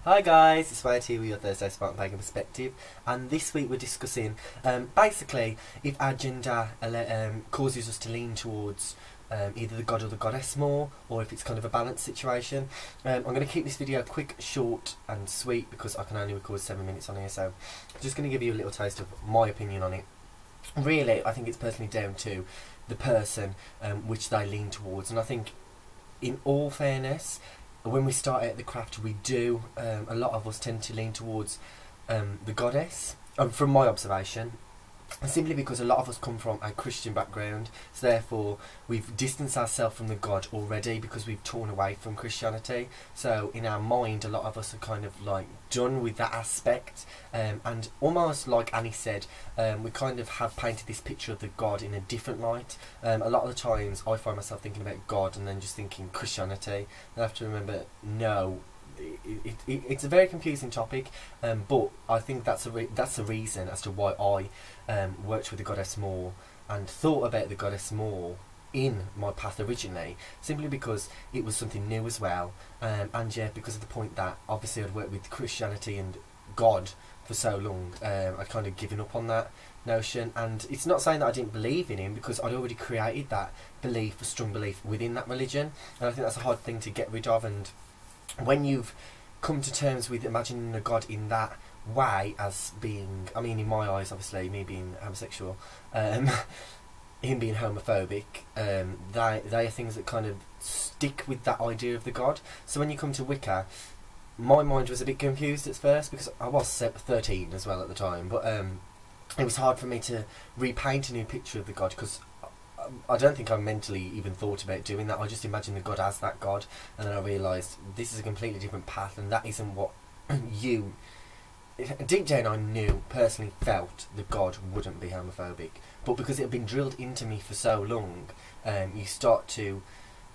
Hi guys, it's Wyatt here with your Thursday Spartan Pagan Perspective, and this week we're discussing basically if our gender causes us to lean towards either the god or the goddess more, or if it's kind of a balanced situation. I'm going to keep this video quick, short and sweet because I can only record 7 minutes on here, so I'm just going to give you a little taste of my opinion on it. Really, I think it's personally down to the person which they lean towards, and I think in all fairness, when we start out the craft, we do, a lot of us tend to lean towards the goddess, from my observation, simply because a lot of us come from a Christian background, so therefore we've distanced ourselves from the god already because we've torn away from Christianity. So in our mind, a lot of us are kind of like done with that aspect, and almost like Annie said, we kind of have painted this picture of the god in a different light. A lot of the times I find myself thinking about God and then just thinking Christianity, and I have to remember, no, it's a very confusing topic, but I think that's the reason as to why I worked with the goddess more and thought about the goddess more in my path originally, simply because it was something new as well, and yeah, because of the point that obviously I'd worked with Christianity and God for so long, I'd kind of given up on that notion. And it's not saying that I didn't believe in him, because I'd already created that belief, a strong belief within that religion, and I think that's a hard thing to get rid of. And when you've come to terms with imagining a god in that way as being, I mean, in my eyes, obviously, me being homosexual, him being homophobic, they are things that kind of stick with that idea of the god. So when you come to Wicca, my mind was a bit confused at first, because I was 13 as well at the time, but it was hard for me to repaint a new picture of the god, because I don't think I mentally even thought about doing that. I just imagined the god as that god, and then I realised this is a completely different path, and that isn't what you... Deep down I knew, personally felt, the god wouldn't be homophobic, but because it had been drilled into me for so long, you start to...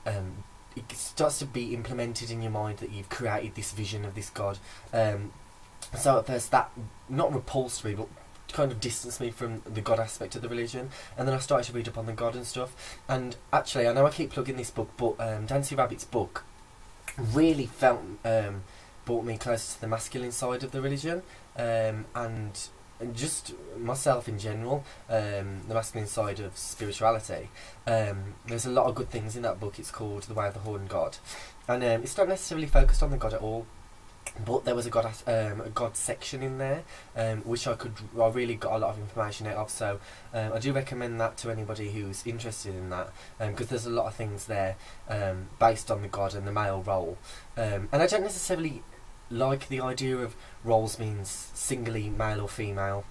it starts to be implemented in your mind that you've created this vision of this god. So at first that not repulsed me, but kind of distanced me from the god aspect of the religion, and then I started to read up on the god and stuff. And actually, I know I keep plugging this book, but Dancy Rabbit's book really brought me closer to the masculine side of the religion, and just myself in general, the masculine side of spirituality. There's a lot of good things in that book. It's called The Way of the Horned God, and it's not necessarily focused on the god at all, but there was a god section in there, which I really got a lot of information out of. So I do recommend that to anybody who's interested in that, because there's a lot of things there based on the god and the male role. And I don't necessarily like the idea of roles means singly male or female.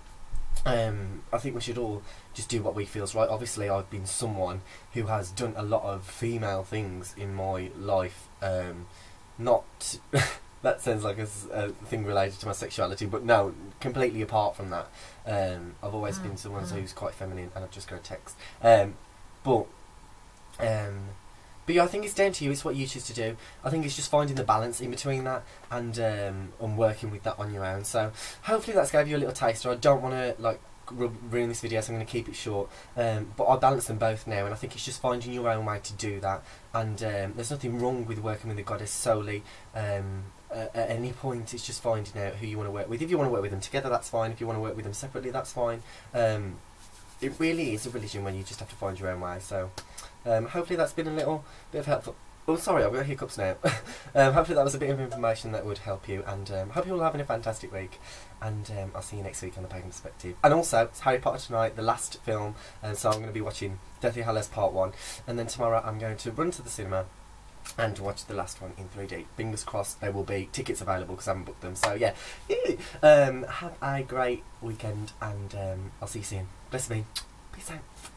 I think we should all just do what we feel's right. Obviously, I've been someone who has done a lot of female things in my life, not... That sounds like a thing related to my sexuality, but no, completely apart from that. I've always been someone who's quite feminine, and I've just got a text. But yeah, I think it's down to you. It's what you choose to do. I think it's just finding the balance in between that and working with that on your own. So hopefully that's gave you a little taster. I don't want to like ruin this video, so I'm going to keep it short, but I balance them both now, and I think it's just finding your own way to do that. And there's nothing wrong with working with the goddess solely. At any point, it's just finding out who you want to work with. If you want to work with them together, that's fine. If you want to work with them separately, that's fine. It really is a religion when you just have to find your own way. So hopefully that's been a little bit of helpful. Oh, sorry, I've got hiccups now. Hopefully that was a bit of information that would help you, and hope you're all having a fantastic week, and I'll see you next week on The Pagan Perspective. And also, it's Harry Potter tonight, the last film, so I'm going to be watching Deathly Hallows Part 1, and then tomorrow I'm going to run to the cinema and watch the last one in 3D. Fingers crossed there will be tickets available, because I haven't booked them. So yeah, have a great weekend, and I'll see you soon. Bless me. Peace out.